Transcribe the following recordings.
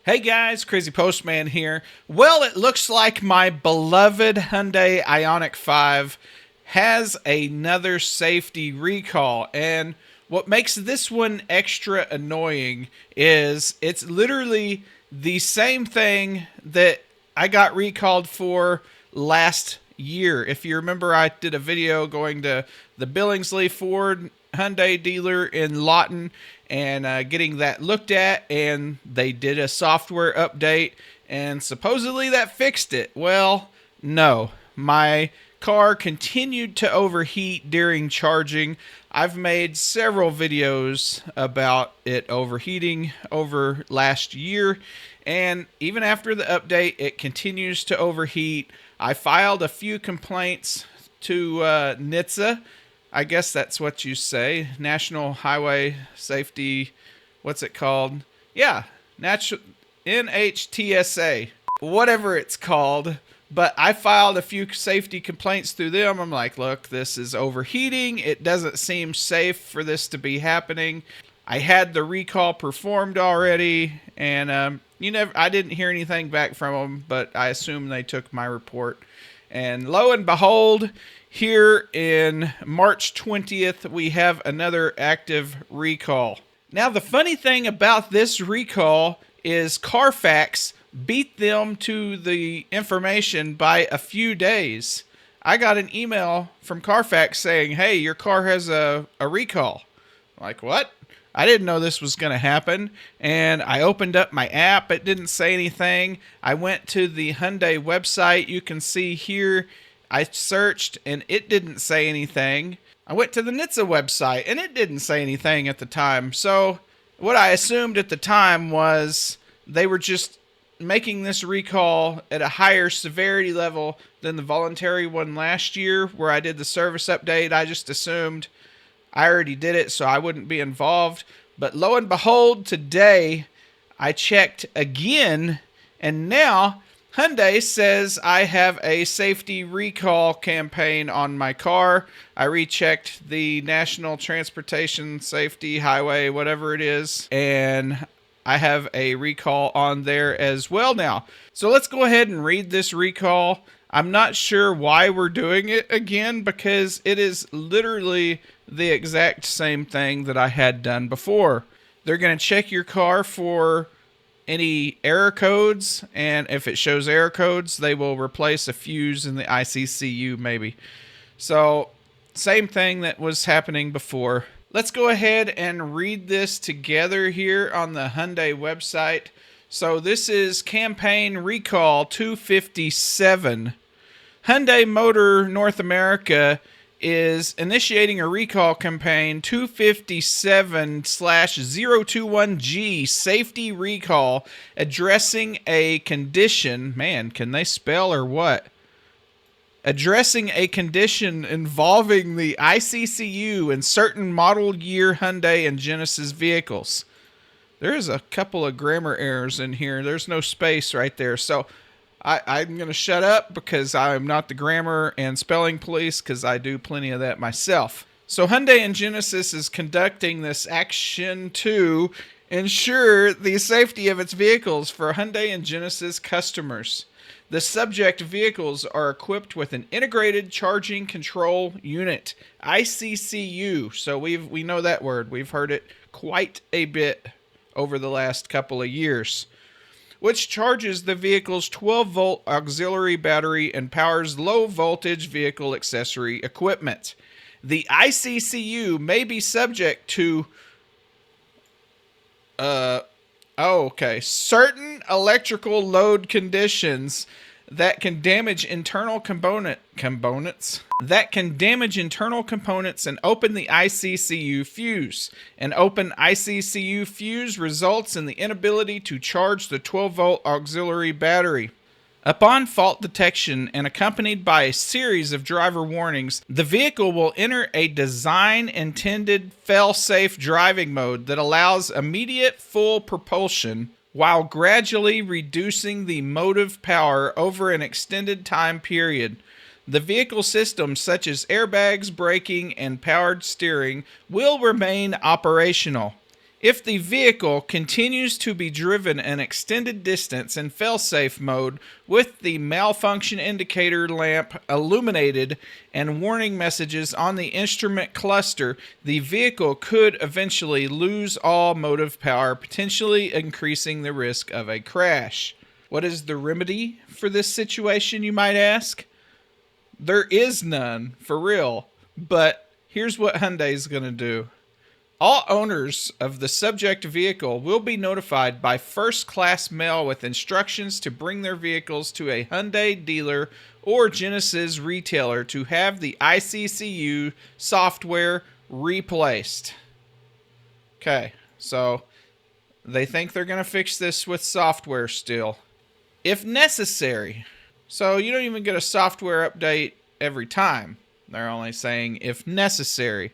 Hey guys, Crazy Postman here. Well, it looks like my beloved Hyundai Ioniq-5 has another safety recall, and what makes this one extra annoying is it's literally the same thing that I got recalled for last year. If you remember, I did a video going to the Billingsley Ford Hyundai dealer in Lawton and getting that looked at, and they did a software update and supposedly that fixed it. Well, no. My car continued to overheat during charging. I've made several videos about it overheating over last year, and even after the update, it continues to overheat. I filed a few complaints to NHTSA. I guess that's what you say. National Highway Safety, what's it called? Yeah, NHTSA, whatever it's called. But I filed a few safety complaints through them. I'm like, look, this is overheating. It doesn't seem safe for this to be happening. I had the recall performed already, and I didn't hear anything back from them, but I assume they took my report. And lo and behold, here in March 20th, we have another active recall. Now, the funny thing about this recall is Carfax beat them to the information by a few days. I got an email from Carfax saying, hey, your car has a recall. I'm like, what? I didn't know this was going to happen. And I opened up my app. It didn't say anything. I went to the Hyundai website. You can see here, I searched and it didn't say anything. I went to the NHTSA website and it didn't say anything at the time. So what I assumed at the time was they were just making this recall at a higher severity level than the voluntary one last year where I did the service update. I just assumed I already did it, so I wouldn't be involved. But lo and behold, today I checked again, and now Hyundai says I have a safety recall campaign on my car. I rechecked the National Transportation Safety Highway, whatever it is, and I have a recall on there as well now. So let's go ahead and read this recall. I'm not sure why we're doing it again because it is literally the exact same thing that I had done before. They're going to check your car for any error codes, and if it shows error codes, they will replace a fuse in the ICCU maybe. So, same thing that was happening before. Let's go ahead and read this together here on the Hyundai website. So this is campaign recall 257. Hyundai Motor North America is initiating a recall campaign 257/021G safety recall addressing a condition. Man, can they spell or what? Addressing a condition involving the ICCU and certain model year Hyundai and Genesis vehicles. There's a couple of grammar errors in here. There's no space right there. So I'm going to shut up because I'm not the grammar and spelling police because I do plenty of that myself. So Hyundai and Genesis is conducting this action to ensure the safety of its vehicles for Hyundai and Genesis customers. The subject vehicles are equipped with an integrated charging control unit, ICCU. So we know that word. We've heard it quite a bit over the last couple of years, which charges the vehicle's 12-volt auxiliary battery and powers low-voltage vehicle accessory equipment. The ICCU may be subject to certain electrical load conditions that can damage internal components and open the ICCU fuse. An open ICCU fuse results in the inability to charge the 12-volt auxiliary battery. Upon fault detection and accompanied by a series of driver warnings, the vehicle will enter a design-intended fail-safe driving mode that allows immediate full propulsion while gradually reducing the motive power over an extended time period. The vehicle systems such as airbags, braking, and powered steering will remain operational. If the vehicle continues to be driven an extended distance in fail-safe mode with the malfunction indicator lamp illuminated and warning messages on the instrument cluster, the vehicle could eventually lose all motive power, potentially increasing the risk of a crash. What is the remedy for this situation, you might ask? There is none, for real, but here's what Hyundai's going to do. All owners of the subject vehicle will be notified by first-class mail with instructions to bring their vehicles to a Hyundai dealer or Genesis retailer to have the ICCU software replaced. Okay, so they think they're going to fix this with software still. If necessary. So you don't even get a software update every time. They're only saying if necessary.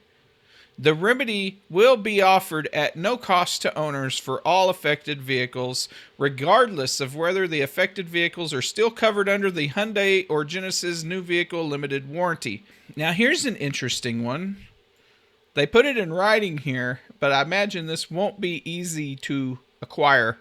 The remedy will be offered at no cost to owners for all affected vehicles, regardless of whether the affected vehicles are still covered under the Hyundai or Genesis New Vehicle Limited Warranty. Now, here's an interesting one. They put it in writing here, but I imagine this won't be easy to acquire.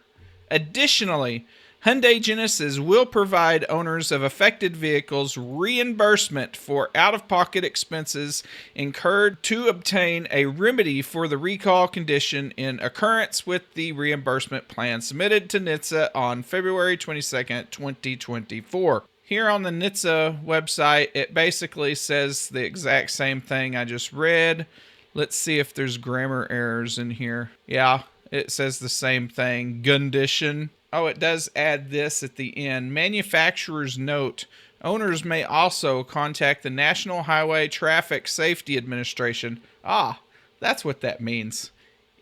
Additionally, Hyundai Genesis will provide owners of affected vehicles reimbursement for out-of-pocket expenses incurred to obtain a remedy for the recall condition in accordance with the reimbursement plan submitted to NHTSA on February 22nd, 2024. Here on the NHTSA website, it basically says the exact same thing I just read. Let's see if there's grammar errors in here. Yeah, it says the same thing. Condition. Oh, it does add this at the end. Manufacturer's note. Owners may also contact the National Highway Traffic Safety Administration. Ah, that's what that means.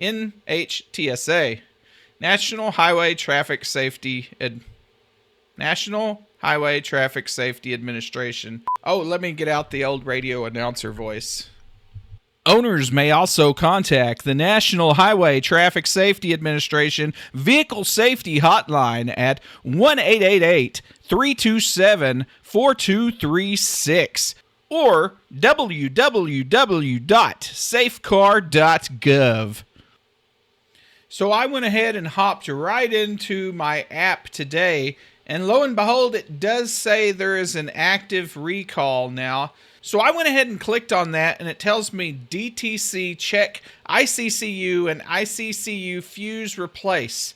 NHTSA. National Highway Traffic Safety Administration. Oh, let me get out the old radio announcer voice. Owners may also contact the National Highway Traffic Safety Administration Vehicle Safety Hotline at 1-888-327-4236 or www.safecar.gov. So I went ahead and hopped right into my app today, and lo and behold, it does say there is an active recall now. So I went ahead and clicked on that, and it tells me DTC check ICCU and ICCU fuse replace.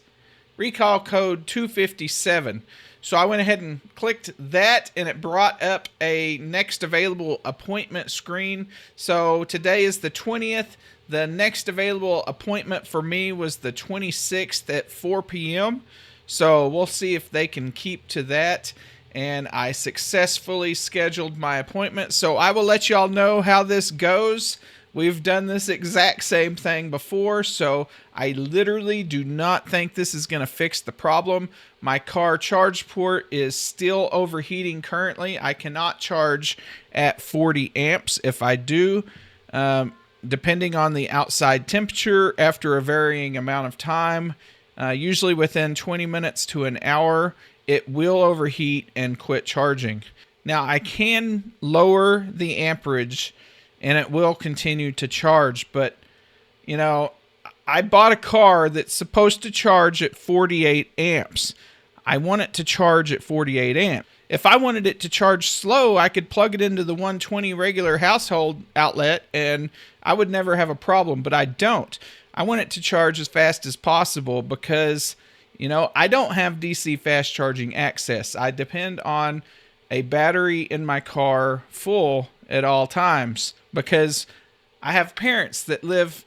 Recall code 257. So I went ahead and clicked that, and it brought up a next available appointment screen. So today is the 20th. The next available appointment for me was the 26th at 4 p.m. So we'll see if they can keep to that. And I successfully scheduled my appointment. So I will let y'all know how this goes. We've done this exact same thing before, so I literally do not think this is going to fix the problem. My car charge port is still overheating currently. I cannot charge at 40 amps. If I do, depending on the outside temperature, after a varying amount of time, usually within 20 minutes to an hour, it will overheat and quit charging. Now, I can lower the amperage and it will continue to charge, but, you know, I bought a car that's supposed to charge at 48 amps. I want it to charge at 48 amps. If I wanted it to charge slow, I could plug it into the 120 regular household outlet and I would never have a problem, but I don't. I want it to charge as fast as possible because, you know, I don't have DC fast charging access. I depend on a battery in my car full at all times because I have parents that live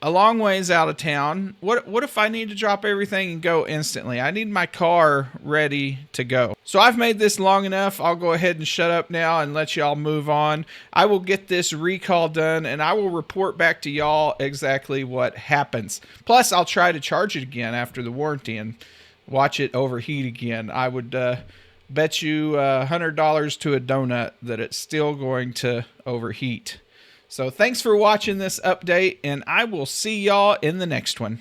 a long ways out of town. What if I need to drop everything and go instantly? I need my car ready to go. So I've made this long enough. I'll go ahead and shut up now and let y'all move on. I will get this recall done and I will report back to y'all exactly what happens. Plus, I'll try to charge it again after the warranty and watch it overheat again. I would bet you $100 to a donut that it's still going to overheat. So thanks for watching this update, and I will see y'all in the next one.